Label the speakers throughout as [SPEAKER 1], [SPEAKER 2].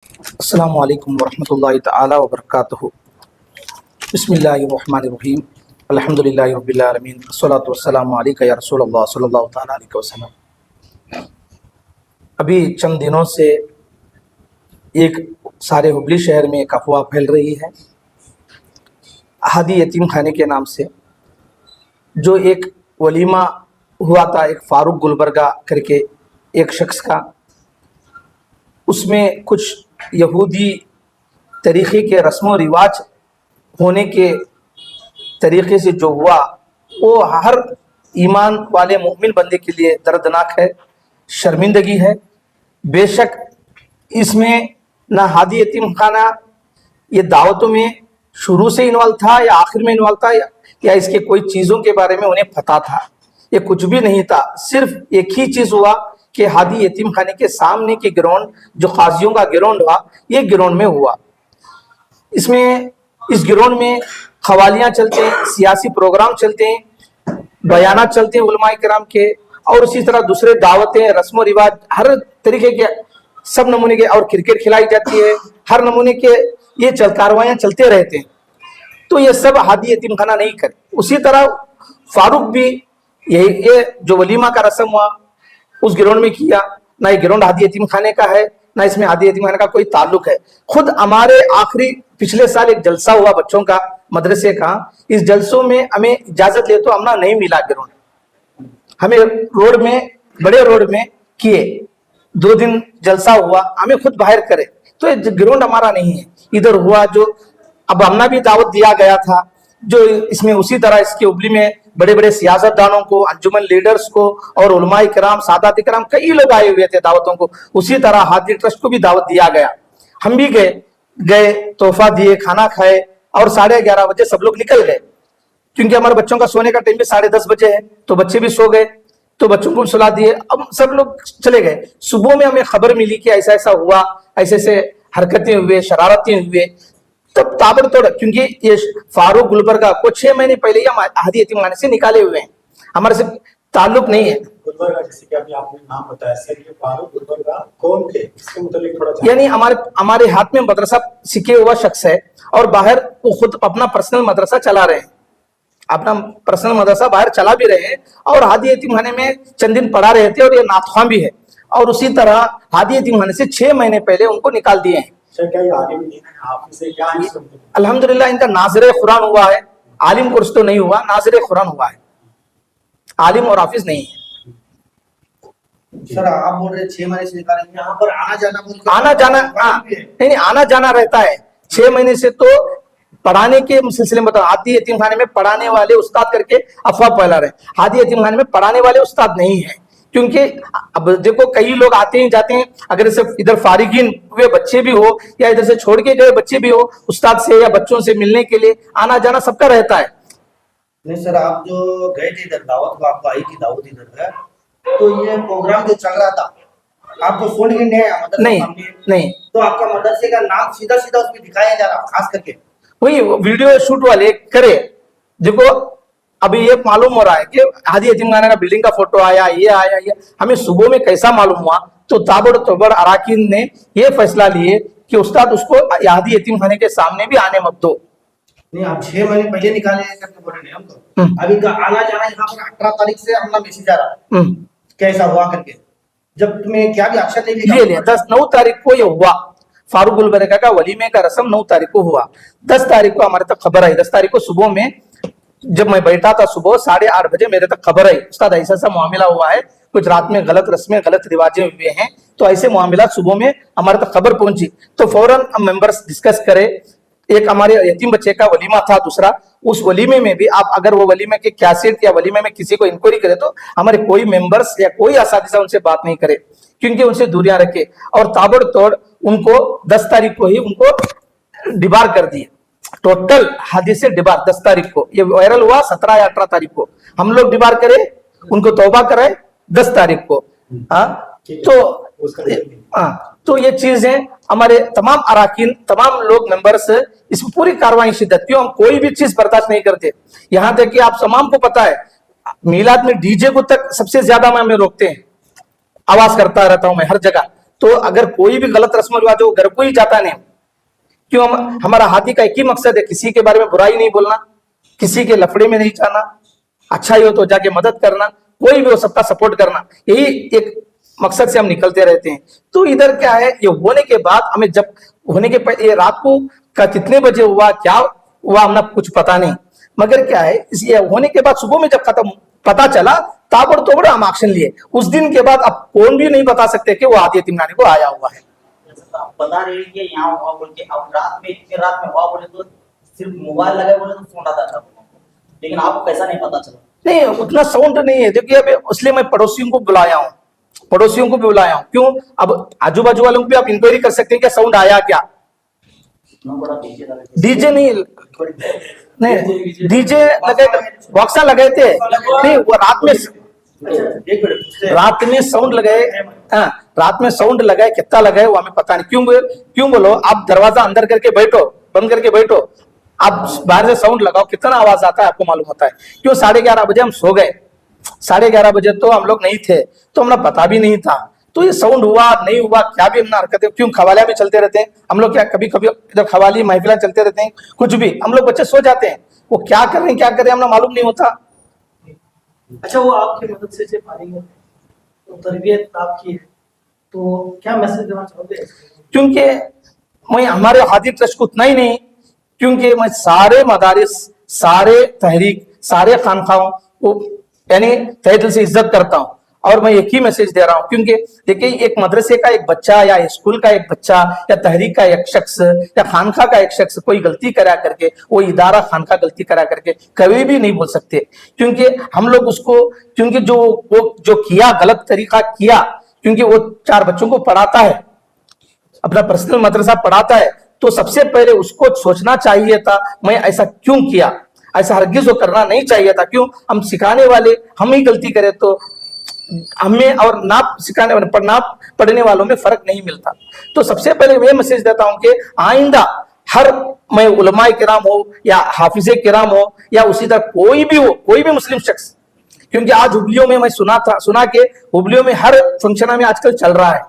[SPEAKER 1] السلام علیکم ورحمۃ اللہ تعالی وبرکاتہ۔ بسم اللہ الرحمن الرحیم، الحمد للہ رب العالمین، الصلاۃ والسلام علیک یا رسول اللہ صلی اللہ تعالیٰ علیہ وسلم۔ ابھی چند دنوں سے ایک سارے ہبلی شہر میں ایک افواہ پھیل رہی ہے احادی یتیم خانے کے نام سے، جو ایک ولیمہ ہوا تھا ایک فاروق گلبرگہ کر کے ایک شخص کا، اس میں کچھ یہودی طریقے کے رسم و رواج ہونے کے طریقے سے جو ہوا وہ ہر ایمان والے مومن بندے کے لیے دردناک ہے، شرمندگی ہے۔ بے شک اس میں نہ ہادی یتیم خانہ یہ دعوتوں میں شروع سے انوالو تھا یا آخر میں انوالو تھا یا اس کے کوئی چیزوں کے بارے میں انہیں پتہ تھا، یہ کچھ بھی نہیں تھا۔ صرف ایک ہی چیز ہوا کہ ہادی یتیم خانے کے سامنے کے گراؤنڈ جو قاضیوں کا گراؤنڈ ہوا، یہ گراؤنڈ میں ہوا۔ اس گراؤنڈ میں قوالیاں چلتے ہیں، سیاسی پروگرام چلتے ہیں، بیانات چلتے ہیں علماء کرام کے، اور اسی طرح دوسرے دعوتیں، رسم و رواج، ہر طریقے کے سب نمونے کے، اور کرکٹ کھلائی جاتی ہے، ہر نمونے کے یہ کاروائیاں چلتے رہتے ہیں۔ تو یہ سب ہادی یتیم خانہ نہیں کرے۔ اسی طرح فاروق بھی یہ جو ولیمہ کا رسم ہوا اس گراؤنڈ میں کیا، نہ یہ گراؤنڈ ہادی یتیم خانے کا ہے، نہ اس میں ہادی یتیم خانے کا کوئی تعلق ہے۔ خود ہمارے آخری پچھلے سال ایک جلسہ ہوا بچوں کا مدرسے کا، اس جلسوں میں ہمیں اجازت لے تو ہمیں نہیں ملا گراؤنڈ، ہمیں روڈ میں بڑے روڈ میں کیے، 2 دن جلسہ ہوا، ہمیں خود باہر کرے، تو یہ گراؤنڈ ہمارا نہیں ہے، ادھر ہوا جو اب ہمنا بھی دعوت دیا گیا تھا، جو اس میں اسی طرح اس کے ابلی میں بڑے بڑے سیاست دانوں کو، انجمن لیڈرز کو، اور علماء کرام، سادات کرام، کئی لوگ آئے ہوئے تھے دعوتوں کو۔ اسی طرح ہادی ٹرسٹ کو بھی دعوت دیا گیا، ہم بھی گئے، تحفہ دیے، کھانا کھائے، اور 11:30 بجے سب لوگ نکل گئے، کیونکہ ہمارے بچوں کا سونے کا ٹائم بھی 10:30 بجے ہے، تو بچے بھی سو گئے، تو بچوں کو سلا دیے، اب سب لوگ چلے گئے۔ صبح میں ہمیں خبر ملی کہ ایسا ایسا ہوا، ایسے ایسے حرکتیں ہوئے، شرارتیں ہوئے، تب تابڑ توڑ، کیونکہ یہ فاروق گلبرگہ کو 6 مہینے پہلے ہی ہم ہادی یتیم خانے سے نکالے ہوئے ہیں، ہمارے سے تعلق نہیں ہے۔
[SPEAKER 2] گلبرگہ جیسے کہ ابھی آپ نے نام بتایا سر، یہ فاروق گلبرگہ کون تھے، اس کے متعلق تھوڑا
[SPEAKER 1] یعنی ہمارے ہاتھ میں مدرسہ سیکھے ہوا شخص ہے، اور باہر وہ خود اپنا پرسنل مدرسہ چلا رہے ہیں، اپنا پرسنل مدرسہ باہر چلا بھی رہے ہیں، اور ہادی یتیم خانے میں چند دن پڑھا رہے تھے، اور یہ نعت خواں بھی ہے، اور اسی طرح ہادی یتیم خانے سے 6 مہینے پہلے ان کو نکال دیے ہیں۔ الحمدللہ ان کا ناظر قرآن ہوا ہے، عالم کورس تو نہیں ہوا، ناظر قرآن ہوا ہے، عالم اور حافظ نہیں ہے۔
[SPEAKER 3] سر آپ بول رہے 6 مہینے سے نکالے، یہاں پر
[SPEAKER 1] آنا جانا رہتا ہے 6 مہینے سے، تو پڑھانے کے سلسلے میں ہادی یتیم خانے میں پڑھانے والے استاد کر کے افواہ پھیلا رہے، ہادی یتیم خانے میں پڑھانے والے استاد نہیں ہیں، کیونکہ اب دیکھو کئی لوگ آتے ہیں جاتے ہیں، اگر صرف ادھر فارغین ہوئے بچے بھی ہو یا ادھر سے چھوڑ کے گئے بچے بھی ہو، استاد سے یا بچوں سے ملنے کے لیے آنا جانا سب کا رہتا ہے۔
[SPEAKER 3] نہیں سر، آپ جو گئے تھے ادھر دعوت کو، آپ کو آئی تھی دعوت ادھر ہے، تو یہ پروگرام جو چل رہا تھا آپ کو سن کے نہیں آیا؟
[SPEAKER 1] نہیں،
[SPEAKER 3] تو آپ کا مدرسے کا نام سیدھا سیدھا اس پہ دکھایا جا رہا، خاص کر کے
[SPEAKER 1] وہی ویڈیو شوٹ والے کرے، دیکھو ابھی یہ معلوم ہو رہا ہے کہ ہادی یتیم خانے کا بلڈنگ کا فوٹو آیا، یہ ہمیں صبح میں کیسا معلوم ہوا، تو تابڑ توبڑ اراکین نے یہ فیصلہ لیے کہ استاد اس کو ہادی یتیم خانے کے سامنے بھی آنے مت دو۔
[SPEAKER 3] نہیں، آپ 6 مہینے پہلے نکالے ہیں کر کے بولے نہیں ہم کو، ابھی آنا جانا یہاں پر 18 تاریخ سے ہمارا میسج آ رہا کیسا ہوا کر کے، جب تمہیں کیا بھی اکثر نہیں
[SPEAKER 1] لیا 9 تاریخ کو یہ ہوا، فاروق گلبرگہ کا ولیمے کا رسم 9 تاریخ کو ہوا، 10 تاریخ کو ہمارے تک خبر آئی، 10 تاریخ کو صبح میں جب میں بیٹھا تھا صبح 8:30 بجے میرے تک خبر آئی، استاد ایسا ایسا معاملہ ہوا ہے، کچھ رات میں غلط رسمیں غلط رواجیں ہوئے ہیں، تو ایسے معاملات صبح میں ہمارے تک خبر پہنچی، تو فوراً ہم ممبرس ڈسکس کرے، ایک ہمارے یتیم بچے کا ولیمہ تھا، دوسرا اس ولیمے میں بھی آپ اگر وہ ولیمے کے کیسٹ یا ولیمے میں کسی کو انکوائری کرے تو ہمارے کوئی ممبرس یا کوئی اساتذہ ان سے بات نہیں کرے، کیونکہ ان سے دوریاں رکھے، اور تابڑ توڑ ان کو 10 تاریخ کو ہی ان کو ڈبار کر دیے، ٹوٹل حدیث سے ڈبار 10 تاریخ کو، یہ وائرل ہوا 17 یا 18 تاریخ کو، ہم لوگ ڈبار کرے، ان کو توبہ کرائے 10 تاریخ کو۔ تو یہ چیزیں ہمارے تمام اراکین، تمام لوگ ممبرس اس میں پوری کاروائی شدت، کیوں ہم کوئی بھی چیز برداشت نہیں کرتے، یہاں تک کہ آپ تمام کو پتا ہے میلاد میں ڈی جے کو تک سب سے زیادہ میں روکتے ہیں، آواز کرتا رہتا ہوں میں ہر جگہ، तो अगर कोई भी गलत रस्म रिवाज हो घर को ही जाता नहीं। क्यों? हमारा हाथी का एक ही मकसद है, किसी के बारे में बुराई नहीं बोलना, किसी के लफड़े में नहीं जाना, अच्छा ही हो तो जाके मदद करना, कोई भी हो सबका सपोर्ट करना, यही एक मकसद से हम निकलते रहते हैं। तो इधर क्या है, ये होने के बाद हमें जब होने के पहले ये रात को का कितने बजे हुआ क्या हुआ हमने कुछ पता नहीं, मगर क्या है ये होने के बाद सुबह में जब खत्म पता चला ताबड़तोड़ हम एक्शन लिए। उस दिन के बाद अब कौन भी नहीं बता सकते कि वो हाथी यतीमखाने को आया हुआ है।
[SPEAKER 4] आप बता रहे हैं कि यहाँ हुआ बोल के, अब रात में इतनी रात में हुआ बोले तो सिर्फ मोबाइल लगे बोले तो फोन आता था, लेकिन आपको कैसा नहीं पता चला?
[SPEAKER 1] नहीं उतना साउंड नहीं है, देखिए अभी इसलिए मैं पड़ोसियों को बुलाया हूँ, पड़ोसियों को भी बुलाया हूँ। क्यों? अब आजू बाजू वालों को भी आप इंक्वायरी कर सकते हैं क्या साउंड आया क्या।
[SPEAKER 4] इतना बड़ा डीजे लगा
[SPEAKER 1] डीजे नहीं डीजे लगे बॉक्सा लगे थे नहीं, वो रात में
[SPEAKER 3] एक मिनट,
[SPEAKER 1] रात में साउंड लगाए, हाँ रात में साउंड लगाए, कितना लगाए वो हमें पता नहीं। क्यों बोलो, आप दरवाजा अंदर करके बैठो, बंद करके बैठो, आप बाहर से साउंड लगाओ, कितना आवाज आता है आपको मालूम होता है। क्यों? 11:30 बजे हम सो गए, 11:30 बजे तो हम लोग नहीं थे, तो हमें पता भी नहीं था। तो ये साउंड हुआ नहीं हुआ क्या भी हमने हरकतें, क्यों खवालिया भी चलते रहते हैं हम लोग, क्या कभी कभी इधर खवाली महफिला चलते रहते हैं, कुछ भी हम लोग बच्चे सो जाते हैं, वो क्या कर रहे हैं क्या कर रहे हैं हमें मालूम नहीं होता।
[SPEAKER 5] अच्छा, वो आपकी मदद से फारिग है, तो तरबियत आपकी है, तो क्या मैसेज देना चाहोगे?
[SPEAKER 1] क्योंकि मैं हमारे हाथी ट्रस्ट को उतना ही नहीं, क्योंकि मैं सारे मदारिस, सारे तहरीक, सारे खानखाओं को यानी तहे दिल से इज्जत करता हूँ। और मैं एक ही मैसेज दे रहा हूँ, क्योंकि देखिए एक मदरसे का एक बच्चा या स्कूल का एक बच्चा या तहरीक का एक शख्स या खानखा का एक शख्स कोई गलती करा करके, वो इदारा खानखा गलती करा करके कभी भी नहीं बोल सकते, क्योंकि हम लोग उसको, क्योंकि जो किया गलत तरीका किया, क्योंकि वो 4 बच्चों को पढ़ाता है, अपना पर्सनल मदरसा पढ़ाता है, तो सबसे पहले उसको सोचना चाहिए था मैं ऐसा क्यों किया, ऐसा हरगिज वो करना नहीं चाहिए था। क्यों? हम सिखाने वाले हम ही गलती करें तो हमें और ना सिखाने वाले ना पढ़ने वालों में फर्क नहीं मिलता। तो सबसे पहले मैं मैसेज देता हूं कि आइंदा हर मैं उलमाए किराम हो या हाफिजे किराम हो या उसी तरह कोई भी हो, कोई भी मुस्लिम शख्स, क्योंकि आज हुबलियों में मैं सुना के हुबलियों में हर फंक्शन में आजकल चल रहा है,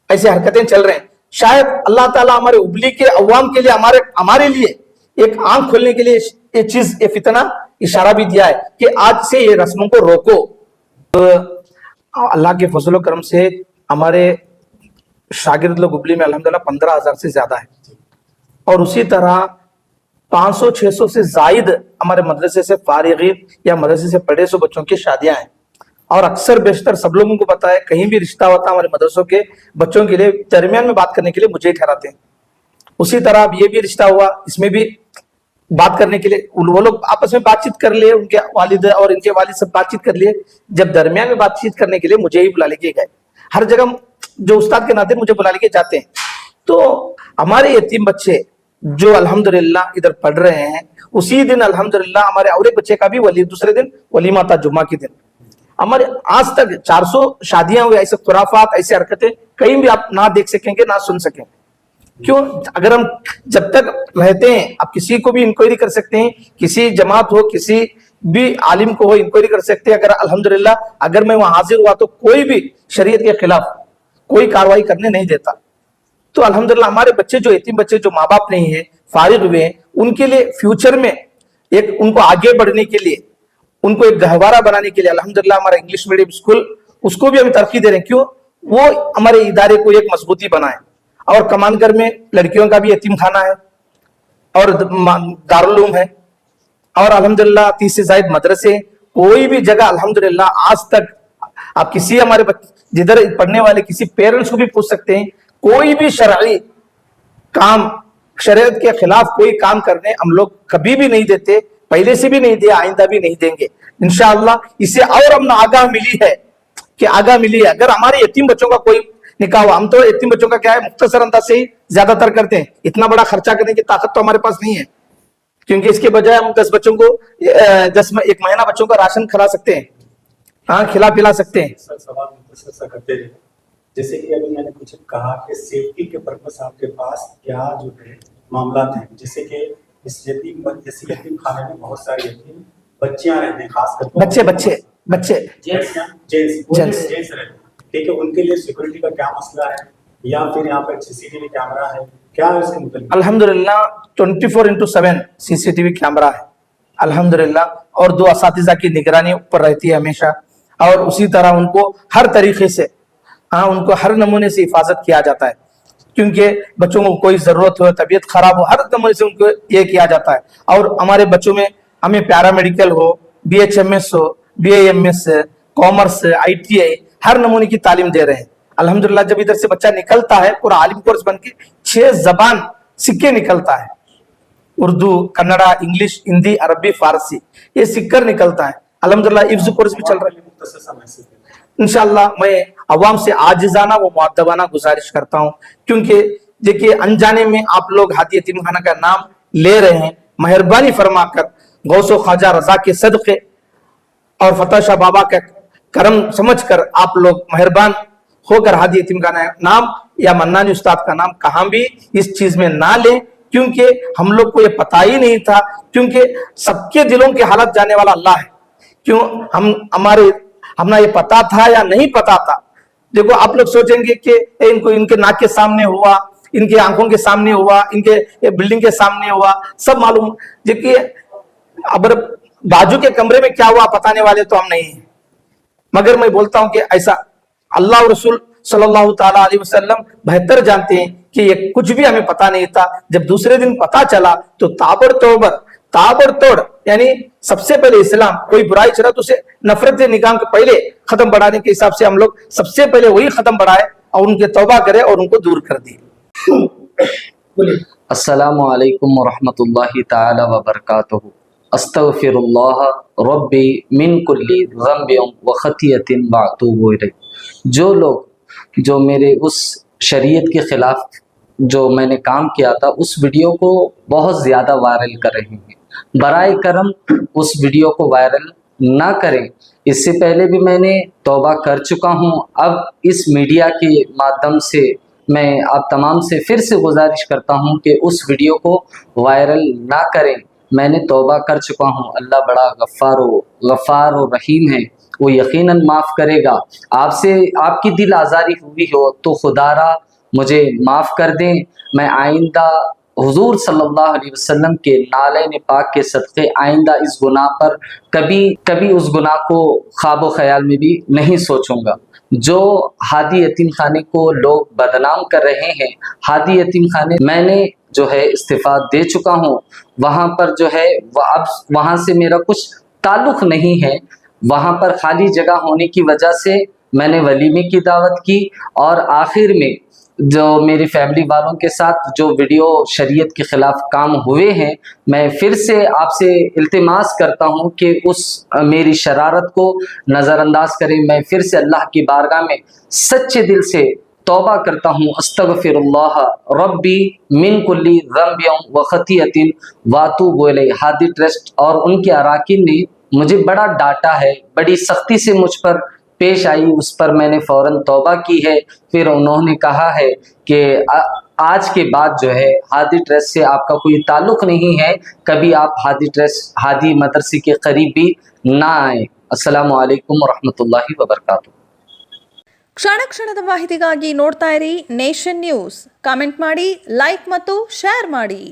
[SPEAKER 1] ऐसे हरकतें चल रहे हैं। शायद अल्लाह ताला हमारे हुबली के अवाम के लिए, हमारे लिए एक आंख खोलने के लिए ये चीज, ये फितना इशारा भी दिया है कि आज से ये रस्मों को रोको। तो अल्लाह के फजल करम से हमारे शागिर्द लोग हुबली में अल्हम्दुलिल्लाह 15,000 से ज्यादा है, और उसी तरह 500-600 से जायद हमारे मदरसे से फारिगीन या मदरसे से पढ़े सो बच्चों की शादियां हैं। और अक्सर बेशतर सब लोगों को पता है, कहीं भी रिश्ता होता है हमारे मदरसों के बच्चों के लिए दरमियान में बात करने के लिए मुझे ही ठहराते हैं। उसी तरह अब ये भी रिश्ता हुआ, इसमें भी बात करने के लिए वो लोग आपस में बातचीत कर लिए, उनके वालिद और इनके वालिद सब बातचीत कर लिए, जब दरमियान में बातचीत करने के लिए मुझे ही बुला लेके गए। हर जगह जो उस्ताद के नाते मुझे बुला लेके जाते हैं। तो हमारे यतीम बच्चे जो अल्हम्दुलिल्लाह इधर पढ़ रहे हैं, उसी दिन अल्हम्दुलिल्लाह हमारे और एक बच्चे का भी दूसरे दिन वलीमा था, जुम्मा के दिन। हमारे आज तक 400 शादियां हुई, ऐसे खुराफात, ऐसी हरकतें कहीं भी आप ना देख सकेंगे ना सुन सकें। क्यों? अगर हम जब तक रहते हैं, आप किसी को भी इंक्वायरी कर सकते हैं, किसी जमात हो, किसी भी आलिम को हो, इंक्वायरी कर सकते हैं। अगर अल्हम्दुलिल्लाह अगर मैं वहां हाजिर हुआ तो कोई भी शरीयत के खिलाफ कोई कार्रवाई करने नहीं देता। तो अल्हम्दुलिल्लाह हमारे बच्चे जो यतीम बच्चे जो माँ बाप नहीं है, फारिग हुए, उनके लिए फ्यूचर में एक उनको आगे बढ़ने के लिए, उनको एक गहवारा बनाने के लिए अल्हम्दुलिल्लाह हमारा इंग्लिश मीडियम स्कूल, उसको भी हम तरक्की दे रहे हैं। क्यों? वो हमारे इदारे को एक मजबूती बनाए। और कमानगर में लड़कियों का भी यतीम खाना है और दारुल उलूम है, और अल्हम्दुलिल्लाह 30 से ज्यादा मदरसे, कोई भी जगह अल्हम्दुलिल्लाह आज तक आप किसी हमारे जिधर पढ़ने वाले किसी पेरेंट्स को भी पूछ सकते हैं, कोई भी शरई काम, शरीयत के खिलाफ कोई काम करने हम लोग कभी भी नहीं देते, पहले से भी नहीं दिया, आइंदा भी नहीं देंगे इंशाअल्लाह। इससे और हम आगाह मिली है कि आगाह मिली है। अगर हमारे यतीम बच्चों का कोई निकाह हुआ, हम तो यतीम बच्चों का क्या है मुख्तसर अंदाज से ही ज्यादातर करते हैं, इतना बड़ा खर्चा करने की ताकत तो हमारे पास नहीं है, क्योंकि इसके बजाय हम 10 बच्चों को 1 महीना बच्चों का राशन खिला सकते हैं, हाँ खिला पिला सकते हैं।
[SPEAKER 2] सर सवाल मुख्तसर करते रहे, जैसे कि अभी मैंने कुछ कहा कि सेफ्टी के पर्पस आपके पास क्या जो है मामला हैं, जैसे कि इस यतीम खाने में बहुत सारे यतीम बच्चियां रहते हैं, खासकर
[SPEAKER 1] बच्चे
[SPEAKER 2] जेंट्स रहते हैं। ठीक है, उनके लिए सिक्योरिटी का क्या मसला है, या फिर यहाँ पर सीसीटीवी कैमरा है, क्या है इसके मुताबिक?
[SPEAKER 1] अल्हम्दुलिल्लाह 24/7 सीसीटीवी कैमरा है अल्हम्दुलिल्लाह, और 2 असातिज़ा की निगरानी ऊपर रहती है हमेशा, और उसी तरह उनको हर तरीके से उनको हर नमूने से हिफाजत किया जाता है, क्योंकि बच्चों को कोई ज़रूरत हो, तबीयत खराब हो, हर नमूने से उनको ये किया जाता है। और हमारे बच्चों में हमें पैरामेडिकल हो, BHMS हो, BAMS, कॉमर्स, ITI, हर नमूने की तालीम दे रहे हैं अल्हम्दुलिल्लाह। जब इधर से बच्चा निकलता है पूरा आलिम कोर्स बन के 6 जबान सीख के निकलता है, उर्दू, कन्नड़ा, इंग्लिश, हिंदी, अरबी, फारसी, ये सीख कर निकलता है अल्हम्दुलिल्लाह। हिफ्ज़ कोर्स भी चल रहा है
[SPEAKER 2] मुख्तसर सा मैसेज दें।
[SPEAKER 1] इंशाल्लाह। मैं अवाम से आजिजाना व मुअद्दबाना गुजारिश करता हूँ, क्योंकि देखिए अनजाने में आप लोग हादी यतीम खाना का नाम ले रहे हैं, मेहरबानी फरमाकर गौसो ख्वाजा रजा के सदक़े और फतह शाह बाबा का करम समझकर आप लोग मेहरबान होकर हादी यतीम खाना नाम या मन्नानी उस्ताद का नाम कहाँ भी इस चीज में ना लें, क्योंकि हम लोग को ये पता ही नहीं था, क्योंकि सबके दिलों की हालत जाने वाला अल्लाह है। क्यों हमने ये पता था या नहीं पता था। देखो आप लोग सोचेंगे कि इनको इनके नाक के सामने हुआ, इनके आंखों के सामने हुआ, इनके बिल्डिंग के सामने हुआ, सब मालूम। देखिए अब बाजू के कमरे में क्या हुआ बताने वाले तो हम नहीं हैं, मगर मैं बोलता हूं कि ऐसा अल्लाह और रसूल सल्लल्लाहु ताला अलैहि वसल्लम बेहतर जानते हैं कि ये कुछ भी हमें पता नहीं था। जब दूसरे दिन पता चला तो ताबड़तोड़ यानी सबसे पहले इस्लाम कोई बुराई चला तो उसे नफरत निकाम के पहले खत्म बढ़ाने के हिसाब से हम लोग सबसे पहले वही खत्म बढ़ाए और उनके तौबा करे और उनको दूर कर दिए।
[SPEAKER 6] अस्सलामु अलैकुम वरहमतुल्लाहि ताला व बरकातुहू। अस्तगफिरुल्लाह रब्बी मिन कुल्ली ज़ंबिन व खतियतिन व अतूबु इलैह। जो लोग जो मेरे उस शरीयत के खिलाफ जो मैंने काम किया था उस वीडियो को बहुत ज़्यादा वायरल कर रहे हैं, बराए करम उस वीडियो को वायरल ना करें। इससे पहले भी मैंने तौबा कर चुका हूँ। अब इस मीडिया के माध्यम से मैं आप तमाम से फिर से गुजारिश करता हूँ कि उस वीडियो को वायरल ना करें। मैंने तौबा कर चुका हूँ। अल्लाह बड़ा गफ़ार और रहीम है, वो यकीनन माफ़ करेगा। आपसे आपकी दिल आज़ारी हुई हो तो खुदारा मुझे माफ़ कर दें। मैं आइंदा हुजूर सल्लल्लाहु अलैहि वसल्लम के नाले पाक के सदक़े आइंदा इस गुनाह पर कभी उस गुनाह को ख्वाब ख्याल में भी नहीं सोचूंगा। जो हादी यतीम खाने को लोग बदनाम कर रहे हैं, हादी यतीम खाने मैंने जो है इस्तीफ़ा दे चुका हूँ। वहाँ पर जो है अब वहाँ से मेरा कुछ ताल्लुक़ नहीं है। वहाँ पर खाली जगह होने की वजह से मैंने वलीमे की दावत की और आखिर में जो मेरी फैमिली वालों के साथ जो वीडियो शरीयत के ख़िलाफ़ काम हुए हैं, मैं फिर से आपसे इल्तिमास करता हूँ कि उस मेरी शरारत को नज़रअंदाज करें। मैं फिर से अल्लाह की बारगाह में सच्चे दिल से तौबा करता हूँ। अस्तगफिरुल्लाह रब्बी मिन कुल्ली ज़ंबिन व खतियतिन व अतूबु इलैह। हादी ट्रस्ट और उनके अराकीन ने मुझे बड़ा डांटा है, बड़ी सख्ती से मुझ पर पेश आई, उस पर मैंने फ़ौरन तौबा की है। फिर उन्होंने कहा है कि आज के बाद जो है हादी ट्रस्ट से आपका कोई ताल्लुक़ नहीं है, कभी आप हादी मदरसे के करीब भी ना आए। अस्सलामु अलैकुम वरहमतुल्लाहि वबरकातुहू।
[SPEAKER 7] ಕ್ಷಣ ಕ್ಷಣದ ಮಾಹಿತಿಗಾಗಿ ನೋಡ್ತಾ ಇರಿ ನೇಷನ್ ನ್ಯೂಸ್. ಕಾಮೆಂಟ್ ಮಾಡಿ, ಲೈಕ್ ಮತ್ತು ಶೇರ್ ಮಾಡಿ.